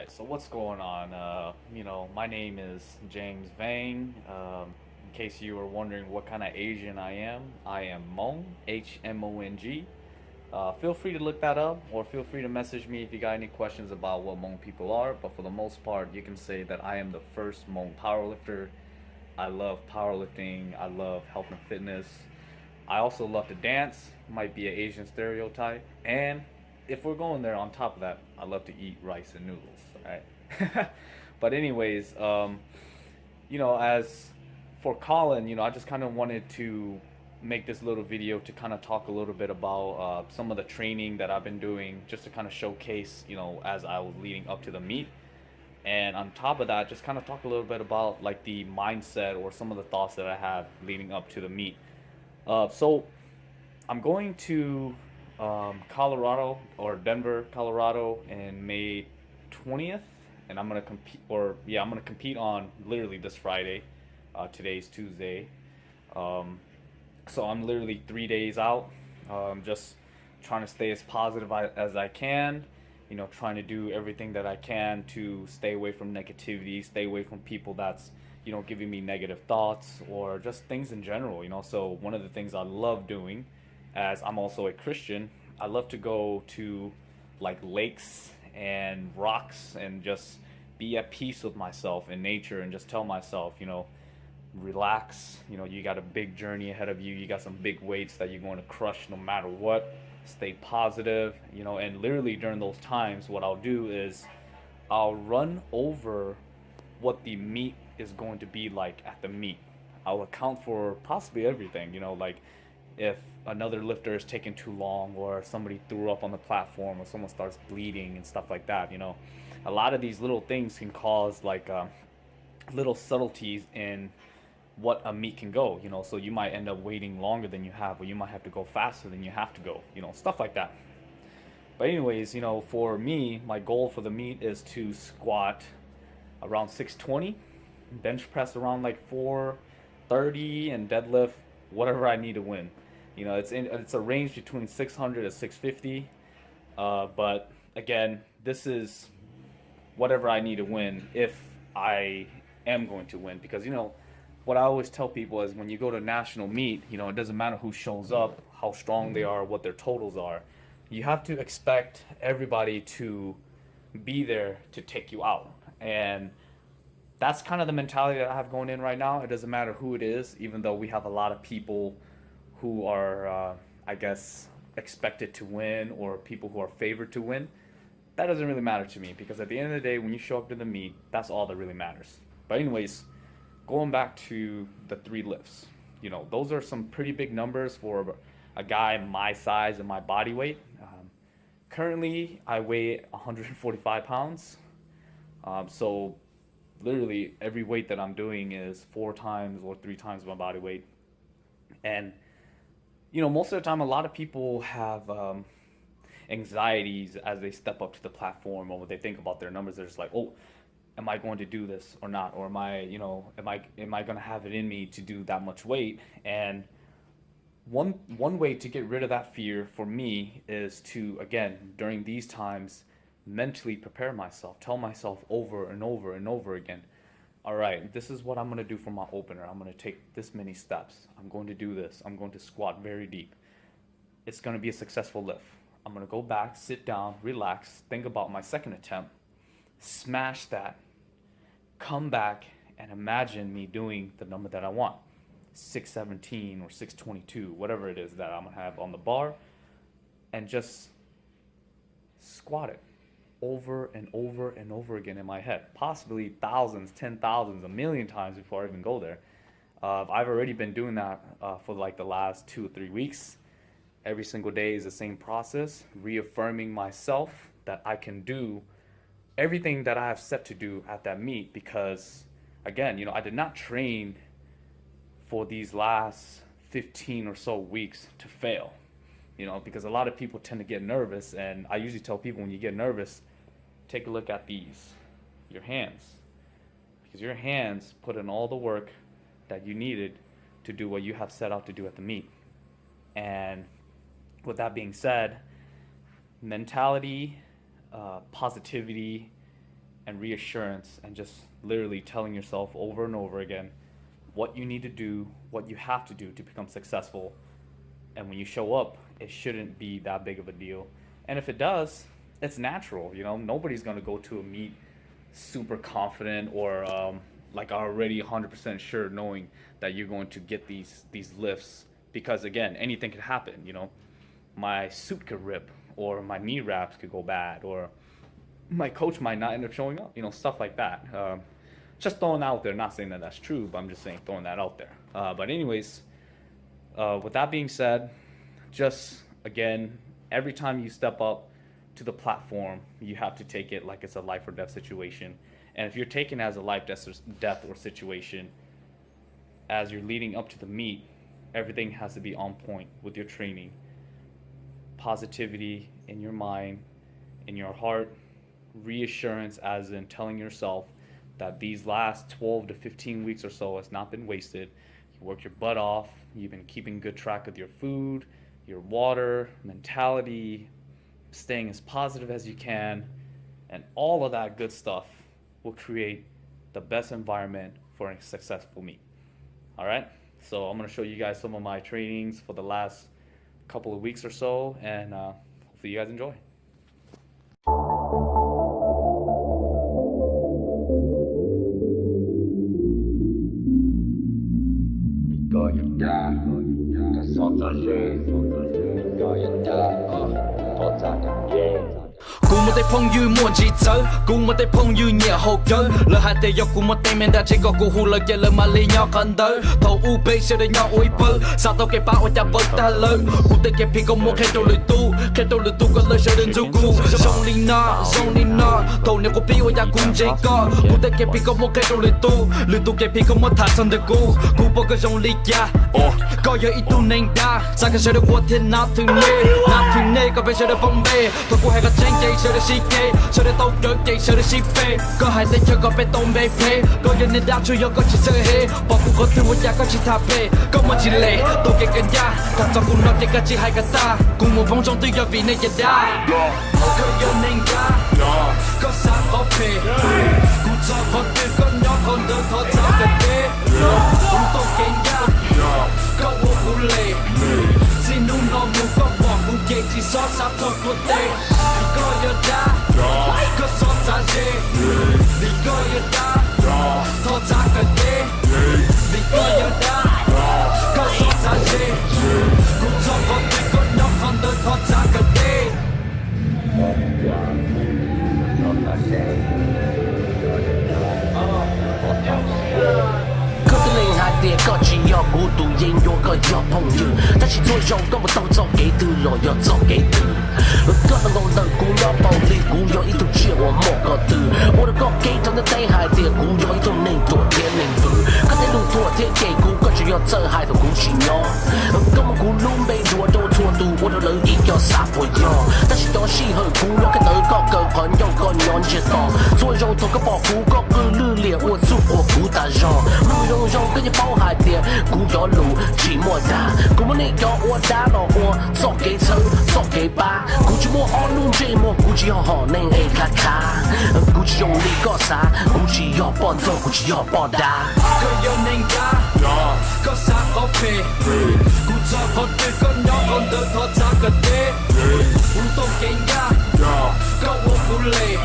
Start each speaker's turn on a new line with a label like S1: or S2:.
S1: right, so what's going on? My name is James Vang. In case you were wondering what kind of Asian I am Hmong, Hmong. Feel free to look that up, or feel free to message me if you got any questions about what Hmong people are. But for the most part, you can say that I am the first Hmong powerlifter. I love powerlifting. I love health and fitness. I also love to dance. Might be an Asian stereotype. And if we're going there, on top of that, I love to eat rice and noodles. All right. But anyways, as for Colin, I just kind of wanted to make this little video to kind of talk a little bit about some of the training that I've been doing, just to kind of showcase, as I was leading up to the meet. And on top of that, just kind of talk a little bit about like the mindset or some of the thoughts that I had leading up to the meet. So I'm going to Colorado or Denver, Colorado, in May 20th, and I'm gonna compete. Or yeah, I'm gonna compete on literally this Friday. Today's Tuesday, so I'm literally 3 days out. Just trying to stay as positive as I can. Trying to do everything that I can to stay away from negativity, stay away from people that's giving me negative thoughts or just things in general. So one of the things I love doing, as I'm also a Christian, I love to go to like lakes and rocks and just be at peace with myself in nature and just tell myself, relax. You got a big journey ahead of you. You got some big weights that you're going to crush no matter what. Stay positive, and literally during those times, what I'll do is I'll run over what the meet is going to be like at the meet. I'll account for possibly everything, like if another lifter is taking too long or somebody threw up on the platform or someone starts bleeding and stuff like that. A lot of these little things can cause like little subtleties in what a meet can go, so you might end up waiting longer than you have, or you might have to go faster than you have to go, stuff like that. But anyways, for me, my goal for the meet is to squat around 620, bench press around like 430, and deadlift whatever I need to win. It's a range between 600 to 650. But again, this is whatever I need to win if I am going to win, because what I always tell people is when you go to national meet, it doesn't matter who shows up, how strong they are, what their totals are. You have to expect everybody to be there to take you out. And that's kind of the mentality that I have going in right now. It doesn't matter who it is, even though we have a lot of people who are, I guess, expected to win, or people who are favored to win. That doesn't really matter to me, because at the end of the day, when you show up to the meet, that's all that really matters. But anyways, going back to the three lifts, those are some pretty big numbers for a guy my size and my body weight. Currently, I weigh 145 pounds. So literally every weight that I'm doing is 4 times or 3 times my body weight. And most of the time, a lot of people have anxieties as they step up to the platform, or what they think about their numbers. They're just like, oh, am I going to do this or not? Or am I going to have it in me to do that much weight? And one way to get rid of that fear for me is to, again, during these times, mentally prepare myself, tell myself over and over and over again, all right, this is what I'm going to do for my opener. I'm going to take this many steps. I'm going to do this. I'm going to squat very deep. It's going to be a successful lift. I'm going to go back, sit down, relax, think about my second attempt, smash that, come back, and imagine me doing the number that I want. 617 or 622, whatever it is that I'm going to have on the bar, and just squat it over and over and over again in my head. Possibly thousands, 10,000s, a million times before I even go there. I've already been doing that for like the last 2 or 3 weeks. Every single day is the same process, reaffirming myself that I can do everything that I have set to do at that meet, because again, I did not train for these last 15 or so weeks to fail. Because a lot of people tend to get nervous, and I usually tell people, when you get nervous, take a look at your hands, because your hands put in all the work that you needed to do what you have set out to do at the meet. And with that being said, mentality, positivity, and reassurance, and just literally telling yourself over and over again what you need to do, what you have to do to become successful. And when you show up, it shouldn't be that big of a deal. And if it does, it's natural. Nobody's going to go to a meet super confident or like already 100% sure knowing that you're going to get these lifts, because again, anything could happen. My suit could rip, or my knee wraps could go bad, or my coach might not end up showing up, stuff like that. Just throwing that out there, not saying that that's true, but I'm just saying, throwing that out there. But anyways, with that being said, just again, every time you step up to the platform, you have to take it like it's a life or death situation. And if you're taking it as a life, death or situation, as you're leading up to the meet, everything has to be on point with your training. Positivity in your mind, in your heart, reassurance as in telling yourself that these last 12 to 15 weeks or so has not been wasted. You worked your butt off. You've been keeping good track of your food, your water, mentality, staying as positive as you can, and all of that good stuff will create the best environment for a successful meet. All right, so I'm going to show you guys some of my trainings for the last couple of weeks or so, and hopefully you guys enjoy.
S2: Cú một tay phong như muôn chỉ tới, cú một tay phong như nhẹ hậu cơ. Lời hai tay dọc cú một tay men đã chỉ có cú hù lời chơi lời mà li nhỏ cần tới. Thầu UP sẽ để nhỏ uy bơ, sao tao cái bao ta bớt ta lớn. Cú tay kẹp phi công một khe trâu lười tu có lời sẽ đến du cú. Song li na, thầu nếu có phi ôi ta cũng dễ co. Cú tay kẹp phi công một khe trâu lười tu kẹp phi công một thả sân được cú. Cú bao cái song li ya, có giờ ít tu nên đa. Sao cái sẽ được qua thiên na thường nê, có phải sẽ được bóng bê. Thôi cú hay có tranh chạy sẽ được si kê, sẽ được tàu đỡ chạy sẽ được si phê. Có hai tay chơi có phải tông bê phê, có giờ nên đáp chui có chỉ sơ hê. Bỏ cú có thương một nhà có chỉ thả phê, có một chỉ lệ, tôi cái cần ya. Thật cho cú nói cái cả chỉ hai cả ta, cùng một vòng trong tư do vì nên giờ đá. Có giờ nên đá, có sáng có phê, cú cho con tiền con nhỏ con đơn khó sao cần đê. Cũng tôi cái ya, có một cú lệ, xin nung nó muốn có bỏ cú kê chỉ xót sắp thôi của tê. Có giờ đá, có xót xa dê, vì có giờ đá, thôi ra cần đê. Vì có giờ đá, có xót xa dê, cũng cho con tiền con nhỏ con đơn khó ra cần đê. Có tên lên hai tia có chỉ do cú tụ yên vô có do phong như. Ta chỉ thôi rộng có một tông do kế tư lò do do kế tư. Có là ngon đời cú do bao ly cú do ít thuộc chuyện của một có từ. Ô đã có kế trong cái tay hai tia cú do ít thuộc nên thuộc thiên nên vử. Có thể đủ thuộc thiên kể cú có chỉ do chơi hai thuộc cú chỉ nhỏ. Có một cú luôn bê đùa đâu thua tù ô đã lớn ít do sáp của do. Ta chỉ đó xì hơn cú do cái tới có cờ còn nhau còn nhón chưa to. Thôi rồi thôi có bỏ cú có cứ lư lìa ô giúp ô cú ta do. Lùi rồi cái như bao hai tia cú do lù chỉ mua đá. Cú muốn nên do ô đá lò ô do kế sơ do kế ba. Cú chỉ mua on luôn chê mua cú chỉ họ nên ê khá khá. Cú chỉ dùng lý có xa, cú chỉ họ bọn dâu cú chỉ họ bọn đá. Có giờ nên đá, có xa có phê. Cú cho con tiền con nhỏ con đơn thoát ra cần đê. Cú tông kênh ya, có ô cú lệ.